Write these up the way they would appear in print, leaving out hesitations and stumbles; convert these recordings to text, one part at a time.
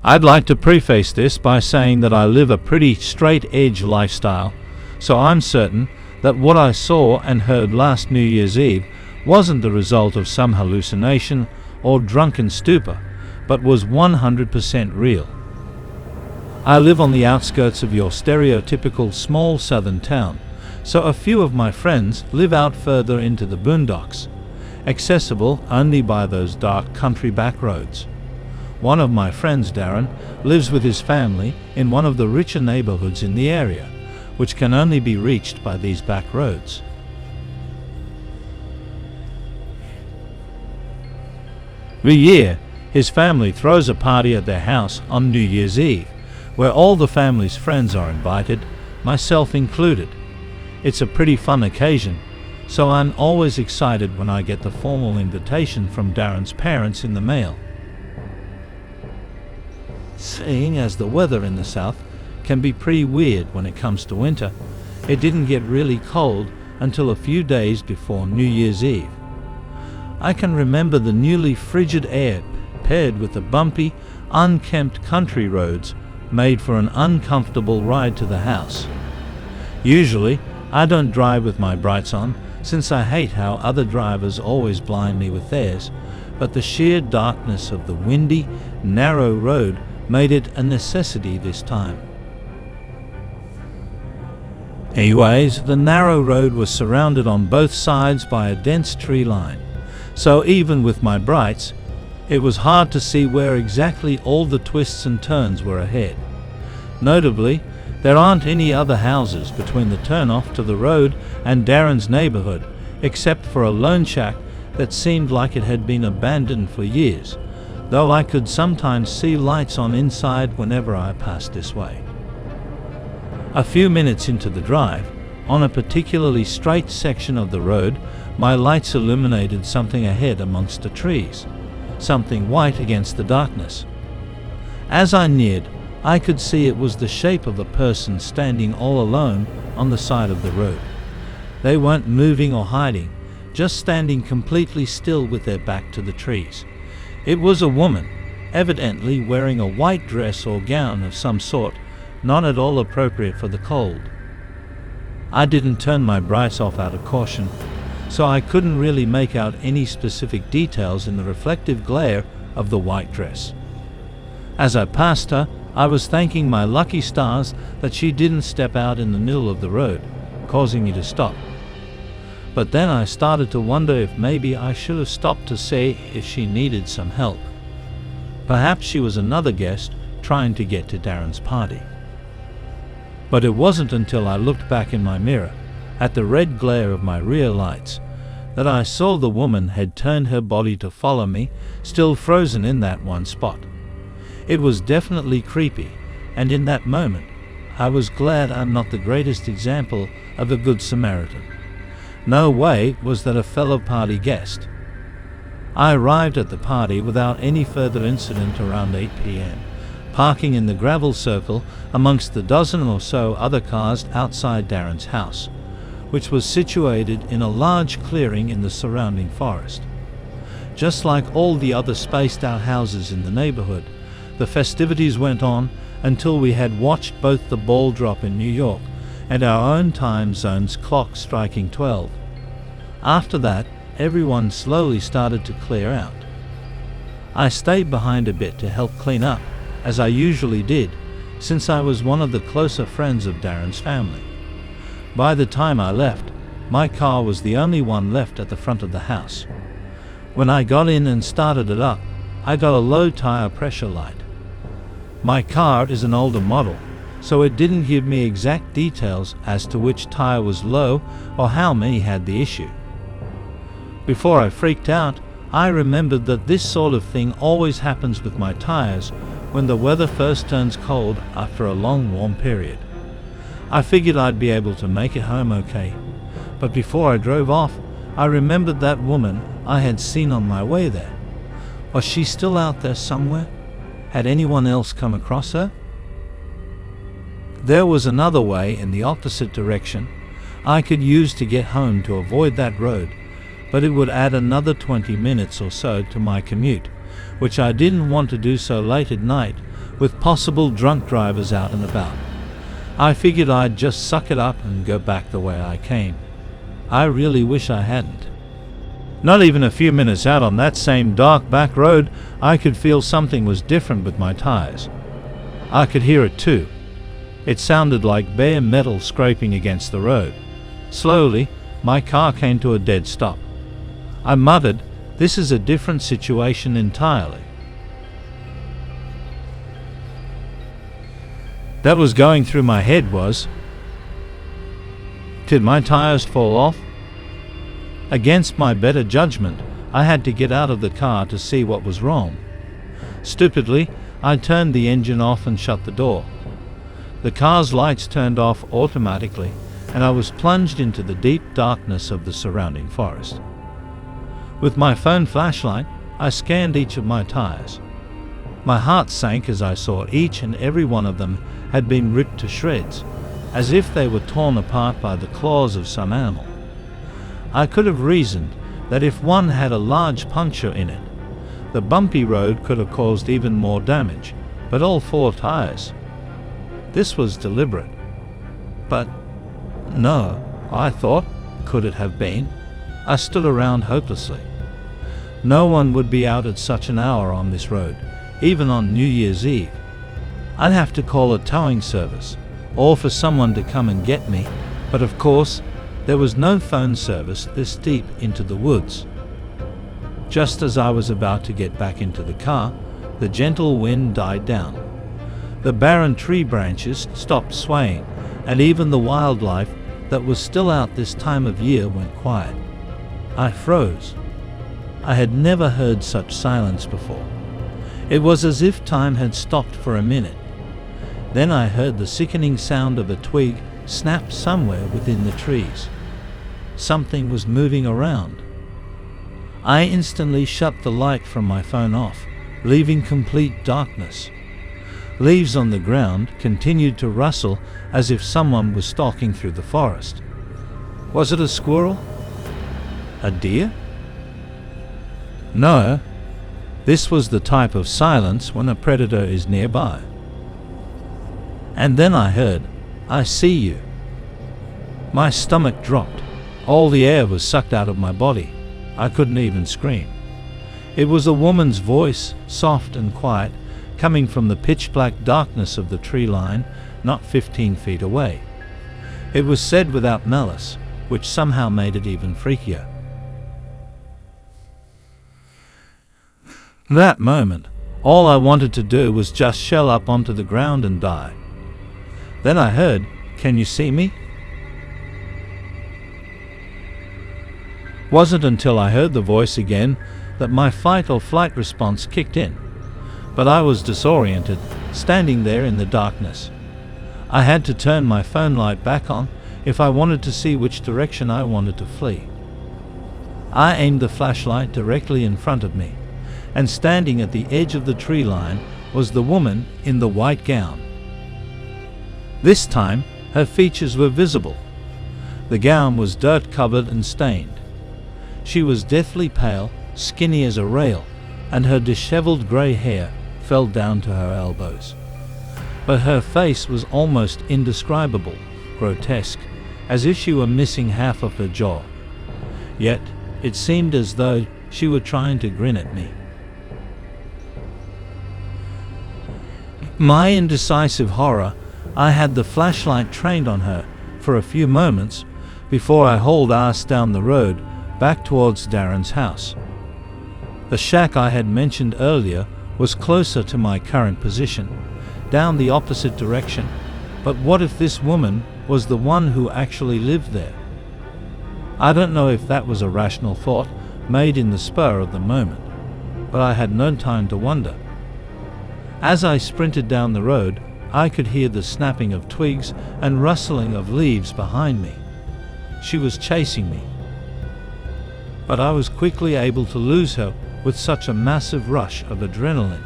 I'd like to preface this by saying that I live a pretty straight-edge lifestyle, so I'm certain that what I saw and heard last New Year's Eve wasn't the result of some hallucination or drunken stupor, but was 100% real. I live on the outskirts of your stereotypical small southern town, so a few of my friends live out further into the boondocks, accessible only by those dark country back roads. One of my friends, Darren, lives with his family in one of the richer neighborhoods in the area, which can only be reached by these back roads. Every year, his family throws a party at their house on New Year's Eve, where all the family's friends are invited, myself included. It's a pretty fun occasion, so I'm always excited when I get the formal invitation from Darren's parents in the mail. Seeing as the weather in the south can be pretty weird when it comes to winter, it didn't get really cold until a few days before New Year's Eve. I can remember the newly frigid air paired with the bumpy, unkempt country roads made for an uncomfortable ride to the house. Usually, I don't drive with my brights on, since I hate how other drivers always blind me with theirs, but the sheer darkness of the windy, narrow road made it a necessity this time. Anyways, the narrow road was surrounded on both sides by a dense tree line, so even with my brights, it was hard to see where exactly all the twists and turns were ahead. Notably, there aren't any other houses between the turnoff to the road and Darren's neighborhood, except for a lone shack that seemed like it had been abandoned for years, though I could sometimes see lights on inside whenever I passed this way. A few minutes into the drive, on a particularly straight section of the road, my lights illuminated something ahead amongst the trees, something white against the darkness. As I neared, I could see it was the shape of a person standing all alone on the side of the road. They weren't moving or hiding, just standing completely still with their back to the trees. It was a woman, evidently wearing a white dress or gown of some sort, not at all appropriate for the cold. I didn't turn my brights off out of caution, so I couldn't really make out any specific details in the reflective glare of the white dress. As I passed her, I was thanking my lucky stars that she didn't step out in the middle of the road, causing me to stop. But then I started to wonder if maybe I should have stopped to say if she needed some help. Perhaps she was another guest trying to get to Darren's party. But it wasn't until I looked back in my mirror, at the red glare of my rear lights, that I saw the woman had turned her body to follow me, still frozen in that one spot. It was definitely creepy, and in that moment, I was glad I'm not the greatest example of a good Samaritan. No way was that a fellow party guest. I arrived at the party without any further incident around 8 p.m., parking in the gravel circle amongst the dozen or so other cars outside Darren's house, which was situated in a large clearing in the surrounding forest. Just like all the other spaced-out houses in the neighborhood, the festivities went on until we had watched both the ball drop in New York and our own time zone's clock striking 12. After that, everyone slowly started to clear out. I stayed behind a bit to help clean up, as I usually did, since I was one of the closer friends of Darren's family. By the time I left, my car was the only one left at the front of the house. When I got in and started it up, I got a low tire pressure light. My car is an older model, so it didn't give me exact details as to which tire was low or how many had the issue. Before I freaked out, I remembered that this sort of thing always happens with my tires when the weather first turns cold after a long warm period. I figured I'd be able to make it home okay, but before I drove off, I remembered that woman I had seen on my way there. Was she still out there somewhere? Had anyone else come across her? There was another way in the opposite direction I could use to get home to avoid that road, but it would add another 20 minutes or so to my commute, which I didn't want to do so late at night with possible drunk drivers out and about. I figured I'd just suck it up and go back the way I came. I really wish I hadn't. Not even a few minutes out on that same dark back road, I could feel something was different with my tires. I could hear it too. It sounded like bare metal scraping against the road. Slowly, my car came to a dead stop. I muttered, "This is a different situation entirely." That was going through my head was, did my tires fall off? Against my better judgment, I had to get out of the car to see what was wrong. Stupidly, I turned the engine off and shut the door. The car's lights turned off automatically, and I was plunged into the deep darkness of the surrounding forest. With my phone flashlight, I scanned each of my tires. My heart sank as I saw each and every one of them had been ripped to shreds, as if they were torn apart by the claws of some animal. I could have reasoned that if one had a large puncture in it, the bumpy road could have caused even more damage, but all 4 tires. This was deliberate. But no, I thought, could it have been? I stood around hopelessly. No one would be out at such an hour on this road, even on New Year's Eve. I'd have to call a towing service, or for someone to come and get me, but of course, there was no phone service this deep into the woods. Just as I was about to get back into the car, the gentle wind died down. The barren tree branches stopped swaying, and even the wildlife that was still out this time of year went quiet. I froze. I had never heard such silence before. It was as if time had stopped for a minute. Then I heard the sickening sound of a twig snap somewhere within the trees. Something was moving around. I instantly shut the light from my phone off, leaving complete darkness. Leaves on the ground continued to rustle as if someone was stalking through the forest. Was it a squirrel? A deer? No. This was the type of silence when a predator is nearby. And then I heard, "I see you." My stomach dropped. All the air was sucked out of my body. I couldn't even scream. It was a woman's voice, soft and quiet, coming from the pitch-black darkness of the tree line, not 15 feet away. It was said without malice, which somehow made it even freakier. That moment, all I wanted to do was just shell up onto the ground and die. Then I heard, "Can you see me?" Wasn't until I heard the voice again that my fight or flight response kicked in. But I was disoriented, standing there in the darkness. I had to turn my phone light back on if I wanted to see which direction I wanted to flee. I aimed the flashlight directly in front of me, and standing at the edge of the tree line was the woman in the white gown. This time, her features were visible. The gown was dirt-covered and stained. She was deathly pale, skinny as a rail, and her disheveled grey hair fell down to her elbows. But her face was almost indescribable, grotesque, as if she were missing half of her jaw. Yet, it seemed as though she were trying to grin at me. My indecisive horror, I had the flashlight trained on her for a few moments before I hauled ass down the road back towards Darren's house. The shack I had mentioned earlier was closer to my current position, down the opposite direction, but what if this woman was the one who actually lived there? I don't know if that was a rational thought made in the spur of the moment, but I had no time to wonder. As I sprinted down the road, I could hear the snapping of twigs and rustling of leaves behind me. She was chasing me. But I was quickly able to lose her with such a massive rush of adrenaline.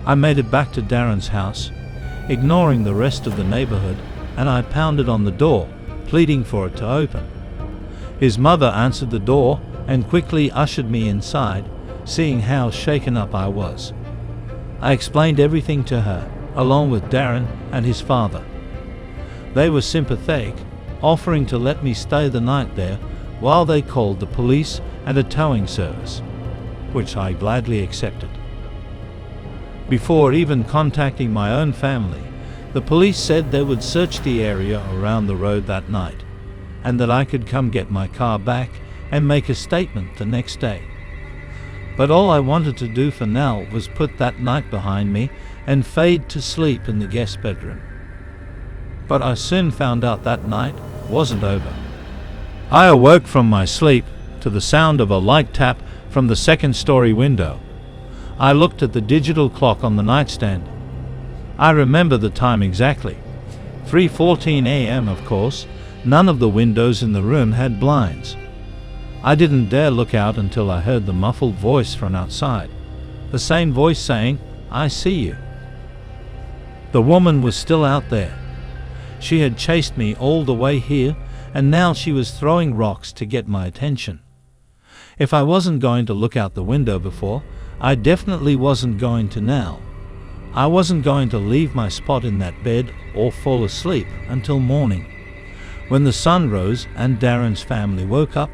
I made it back to Darren's house, ignoring the rest of the neighborhood, and I pounded on the door, pleading for it to open. His mother answered the door and quickly ushered me inside, seeing how shaken up I was. I explained everything to her, along with Darren and his father. They were sympathetic, offering to let me stay the night there while they called the police and a towing service, which I gladly accepted. Before even contacting my own family, the police said they would search the area around the road that night, and that I could come get my car back and make a statement the next day. But all I wanted to do for now was put that night behind me and fade to sleep in the guest bedroom. But I soon found out that night wasn't over. I awoke from my sleep to the sound of a light tap from the second-story window. I looked at the digital clock on the nightstand. I remember the time exactly. 3:14 a.m. of course. None of the windows in the room had blinds. I didn't dare look out until I heard the muffled voice from outside. The same voice saying, "I see you." The woman was still out there. She had chased me all the way here, and now she was throwing rocks to get my attention. If I wasn't going to look out the window before, I definitely wasn't going to now. I wasn't going to leave my spot in that bed or fall asleep until morning. When the sun rose and Darren's family woke up,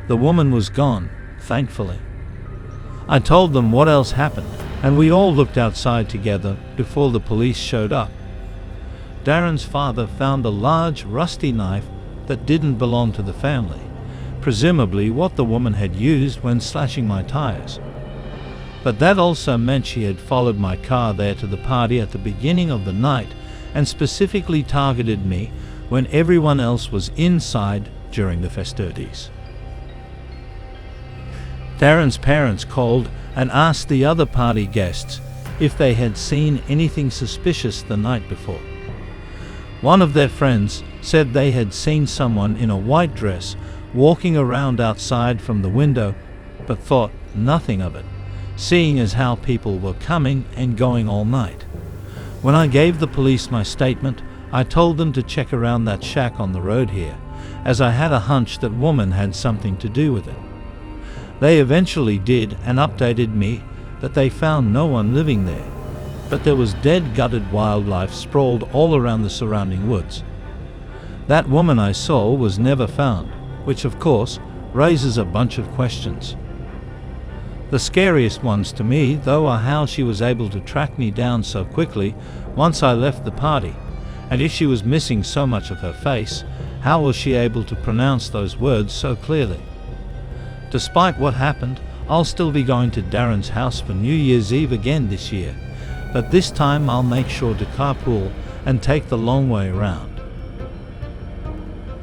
the woman was gone, thankfully. I told them what else happened, and we all looked outside together before the police showed up. Darren's father found a large, rusty knife that didn't belong to the family, presumably what the woman had used when slashing my tires. But that also meant she had followed my car there to the party at the beginning of the night and specifically targeted me when everyone else was inside during the festivities. Darren's parents called and asked the other party guests if they had seen anything suspicious the night before. One of their friends said they had seen someone in a white dress walking around outside from the window, but thought nothing of it, seeing as how people were coming and going all night. When I gave the police my statement, I told them to check around that shack on the road here, as I had a hunch that woman had something to do with it. They eventually did and updated me that they found no one living there, but there was dead, gutted wildlife sprawled all around the surrounding woods. That woman I saw was never found, which of course raises a bunch of questions. The scariest ones to me, though, are how she was able to track me down so quickly once I left the party, and if she was missing so much of her face, how was she able to pronounce those words so clearly? Despite what happened, I'll still be going to Darren's house for New Year's Eve again this year, but this time I'll make sure to carpool and take the long way around.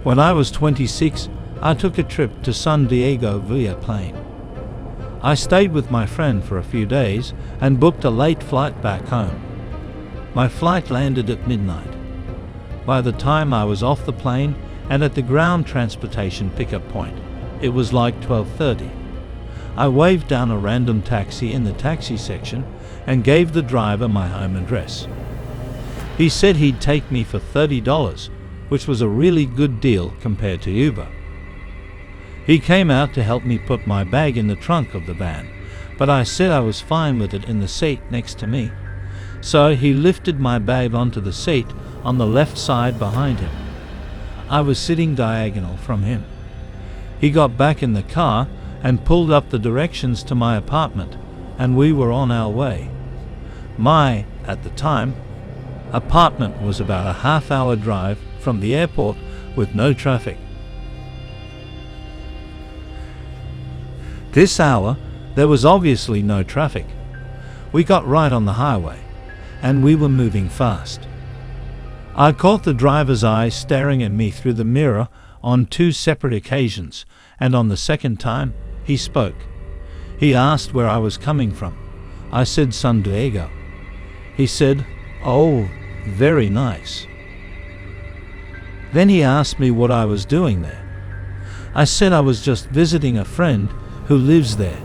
When I was 26, I took a trip to San Diego via plane. I stayed with my friend for a few days and booked a late flight back home. My flight landed at midnight. By the time I was off the plane and at the ground transportation pickup point, it was like 12:30. I waved down a random taxi in the taxi section and gave the driver my home address. He said he'd take me for $30, which was a really good deal compared to Uber. He came out to help me put my bag in the trunk of the van, but I said I was fine with it in the seat next to me. So he lifted my bag onto the seat on the left side behind him. I was sitting diagonal from him. He got back in the car and pulled up the directions to my apartment, and we were on our way. My, at the time, apartment was about a half-hour drive from the airport with no traffic. This hour, there was obviously no traffic. We got right on the highway, and we were moving fast. I caught the driver's eye staring at me through the mirror on 2 separate occasions, and on the second time, he spoke. He asked where I was coming from. I said San Diego. He said, "Oh, very nice." Then he asked me what I was doing there. I said I was just visiting a friend who lives there.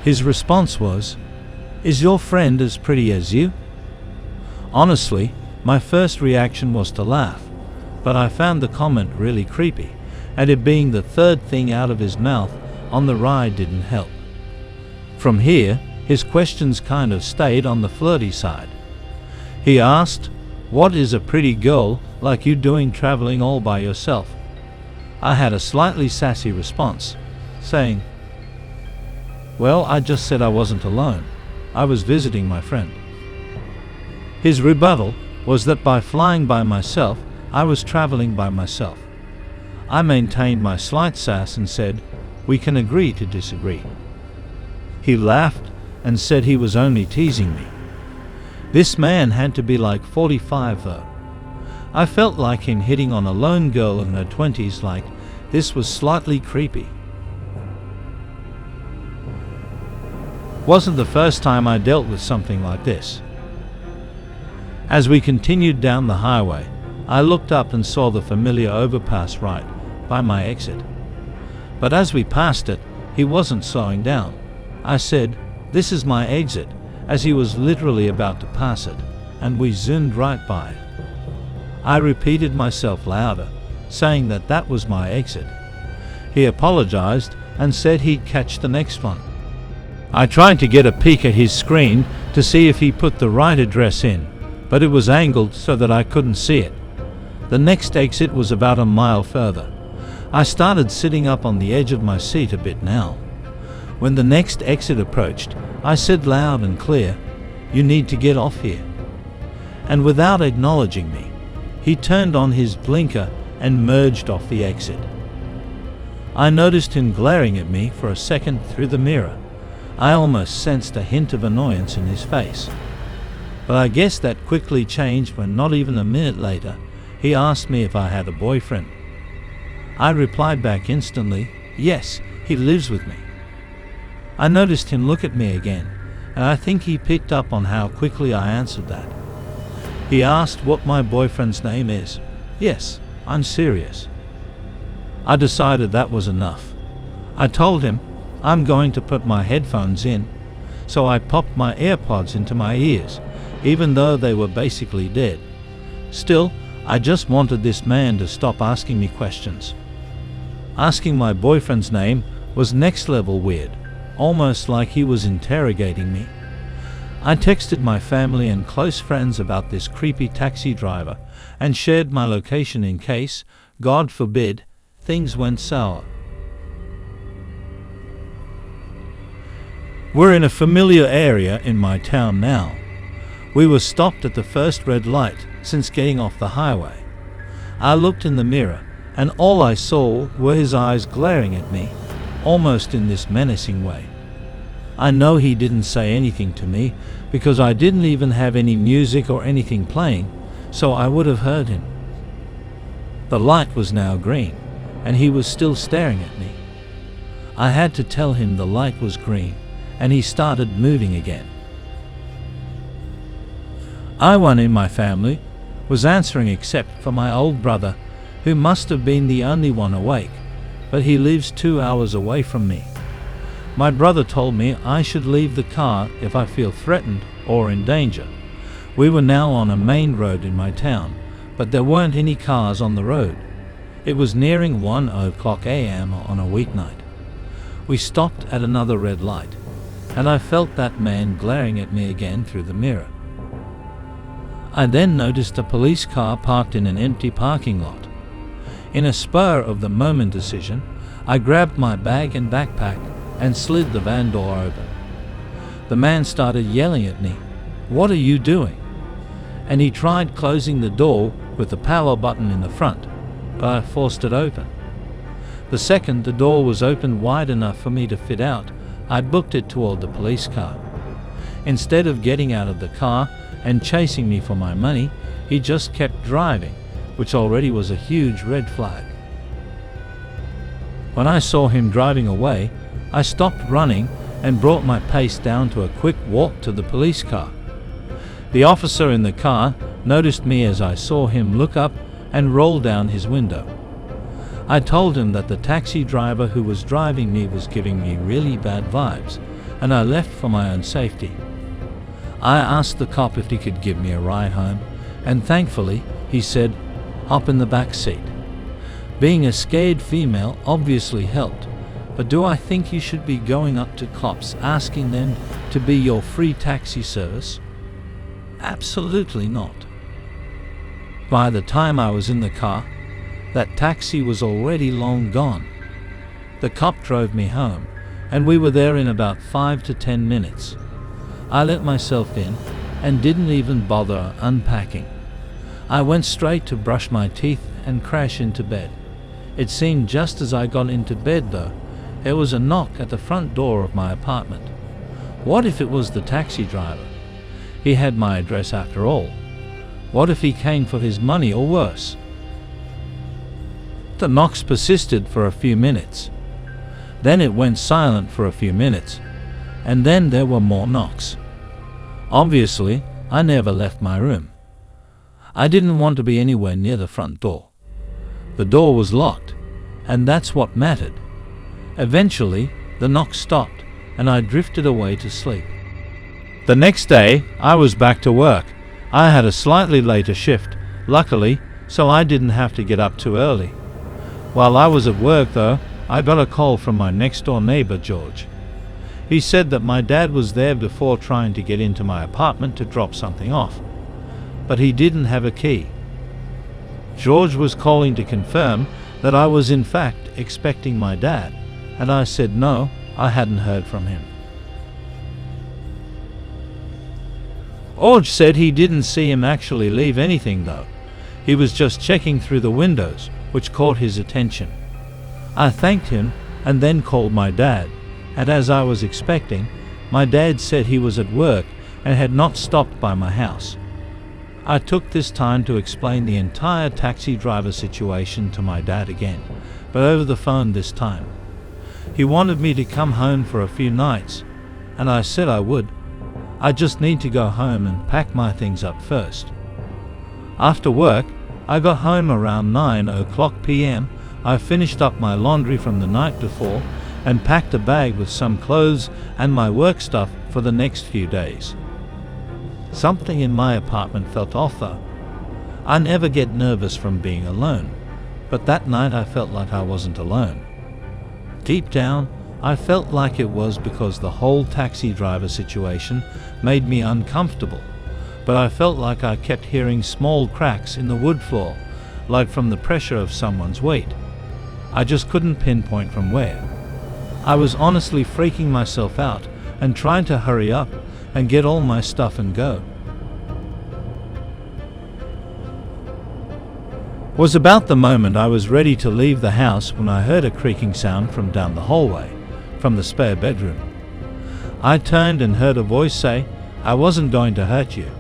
His response was, "Is your friend as pretty as you?" Honestly, my first reaction was to laugh, but I found the comment really creepy, and it being the third thing out of his mouth on the ride didn't help. From here, his questions kind of stayed on the flirty side. He asked, "What is a pretty girl like you doing traveling all by yourself?" I had a slightly sassy response, saying, "Well, I just said I wasn't alone. I was visiting my friend." His rebuttal was that by flying by myself, I was traveling by myself. I maintained my slight sass and said, "We can agree to disagree." He laughed and said he was only teasing me. This man had to be like 45 though. I felt like him hitting on a lone girl in her 20s, like this was slightly creepy. Wasn't the first time I dealt with something like this. As we continued down the highway, I looked up and saw the familiar overpass right by my exit. But as we passed it, he wasn't slowing down. I said, "This is my exit," as he was literally about to pass it, and we zoomed right by it. I repeated myself louder, saying that that was my exit. He apologized and said he'd catch the next one. I tried to get a peek at his screen to see if he put the right address in, but it was angled so that I couldn't see it. The next exit was about a mile further. I started sitting up on the edge of my seat a bit now. When the next exit approached, I said loud and clear, "You need to get off here." And without acknowledging me, he turned on his blinker and merged off the exit. I noticed him glaring at me for a second through the mirror. I almost sensed a hint of annoyance in his face. But I guess that quickly changed when not even a minute later, he asked me if I had a boyfriend. I replied back instantly, "Yes, he lives with me." I noticed him look at me again, and I think he picked up on how quickly I answered that. He asked what my boyfriend's name is. Yes, I'm serious. I decided that was enough. I told him I'm going to put my headphones in, so I popped my AirPods into my ears, even though they were basically dead. Still, I just wanted this man to stop asking me questions. Asking my boyfriend's name was next level weird, almost like he was interrogating me. I texted my family and close friends about this creepy taxi driver and shared my location in case, God forbid, things went sour. We're in a familiar area in my town now. We were stopped at the first red light since getting off the highway. I looked in the mirror and all I saw were his eyes glaring at me, almost in this menacing way. I know he didn't say anything to me because I didn't even have any music or anything playing, so I would have heard him. The light was now green, and he was still staring at me. I had to tell him the light was green, and he started moving again. One in my family was answering except for my old brother, who must have been the only one awake, but he lives 2 hours away from me. My brother told me I should leave the car if I feel threatened or in danger. We were now on a main road in my town, but there weren't any cars on the road. It was nearing 1:00 a.m. on a weeknight. We stopped at another red light, and I felt that man glaring at me again through the mirror. I then noticed a police car parked in an empty parking lot. In a spur of the moment decision, I grabbed my bag and backpack and slid the van door open. The man started yelling at me, "What are you doing?" And he tried closing the door with the power button in the front, but I forced it open. The second the door was opened wide enough for me to fit out, I booked it toward the police car. Instead of getting out of the car and chasing me for my money, he just kept driving, which already was a huge red flag. When I saw him driving away, I stopped running and brought my pace down to a quick walk to the police car. The officer in the car noticed me as I saw him look up and roll down his window. I told him that the taxi driver who was driving me was giving me really bad vibes, and I left for my own safety. I asked the cop if he could give me a ride home, and thankfully he said, "Hop in the back seat." Being a scared female obviously helped, But do I think you should be going up to cops asking them to be your free taxi service? Absolutely not. By the time I was in the car, that taxi was already long gone. The cop drove me home, and we were there in about 5 to 10 minutes. I let myself in and didn't even bother unpacking. I went straight to brush my teeth and crash into bed. It seemed just as I got into bed, though, there was a knock at the front door of my apartment. What if it was the taxi driver? He had my address after all. What if he came for his money or worse? The knocks persisted for a few minutes. Then it went silent for a few minutes, and then there were more knocks. Obviously, I never left my room. I didn't want to be anywhere near the front door. The door was locked, and that's what mattered. Eventually, the knocks stopped, and I drifted away to sleep. The next day, I was back to work. I had a slightly later shift, luckily, so I didn't have to get up too early. While I was at work, though, I got a call from my next-door neighbor, George. He said that my dad was there before trying to get into my apartment to drop something off, but he didn't have a key. George was calling to confirm that I was in fact expecting my dad, and I said no, I hadn't heard from him. George said he didn't see him actually leave anything though. He was just checking through the windows, which caught his attention. I thanked him and then called my dad, and as I was expecting, my dad said he was at work and had not stopped by my house. I took this time to explain the entire taxi driver situation to my dad again, but over the phone this time. He wanted me to come home for a few nights, and I said I would. I just need to go home and pack my things up first. After work, I got home around 9:00 p.m. I finished up my laundry from the night before and packed a bag with some clothes and my work stuff for the next few days. Something in my apartment felt off though. I never get nervous from being alone, but that night I felt like I wasn't alone. Deep down, I felt like it was because the whole taxi driver situation made me uncomfortable, but I felt like I kept hearing small cracks in the wood floor, like from the pressure of someone's weight. I just couldn't pinpoint from where. I was honestly freaking myself out and trying to hurry up and get all my stuff and go. It was about the moment I was ready to leave the house when I heard a creaking sound from down the hallway, from the spare bedroom. I turned and heard a voice say, "I wasn't going to hurt you."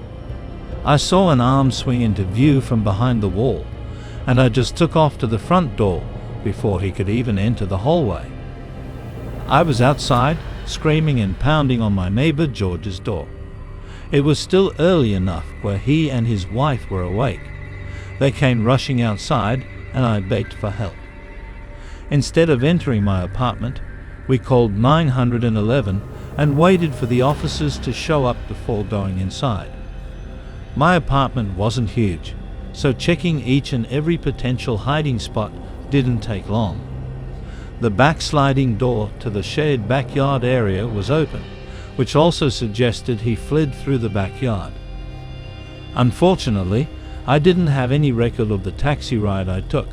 I saw an arm swing into view from behind the wall, and I just took off to the front door before he could even enter the hallway. I was outside, screaming and pounding on my neighbor George's door. It was still early enough where he and his wife were awake. They came rushing outside, and I begged for help. Instead of entering my apartment, we called 911 and waited for the officers to show up before going inside. My apartment wasn't huge, so checking each and every potential hiding spot didn't take long. The back sliding door to the shared backyard area was open, which also suggested he fled through the backyard. Unfortunately, I didn't have any record of the taxi ride I took,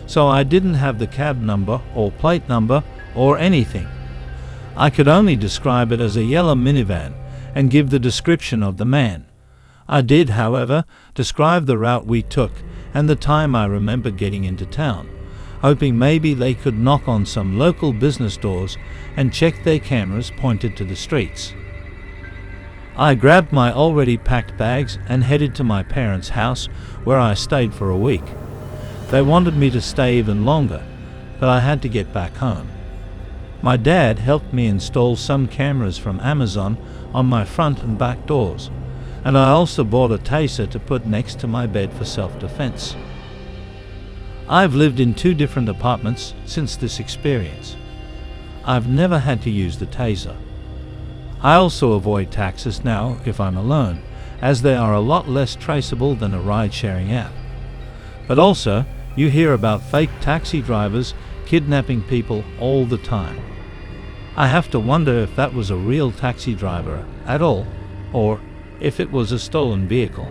so I didn't have the cab number or plate number or anything. I could only describe it as a yellow minivan and give the description of the man. I did, however, describe the route we took and the time I remember getting into town, hoping maybe they could knock on some local business doors and check their cameras pointed to the streets. I grabbed my already packed bags and headed to my parents' house, where I stayed for a week. They wanted me to stay even longer, but I had to get back home. My dad helped me install some cameras from Amazon on my front and back doors, and I also bought a taser to put next to my bed for self-defense. I've lived in 2 different apartments since this experience. I've never had to use the taser. I also avoid taxis now if I'm alone, as they are a lot less traceable than a ride-sharing app. But also, you hear about fake taxi drivers kidnapping people all the time. I have to wonder if that was a real taxi driver at all, or if it was a stolen vehicle.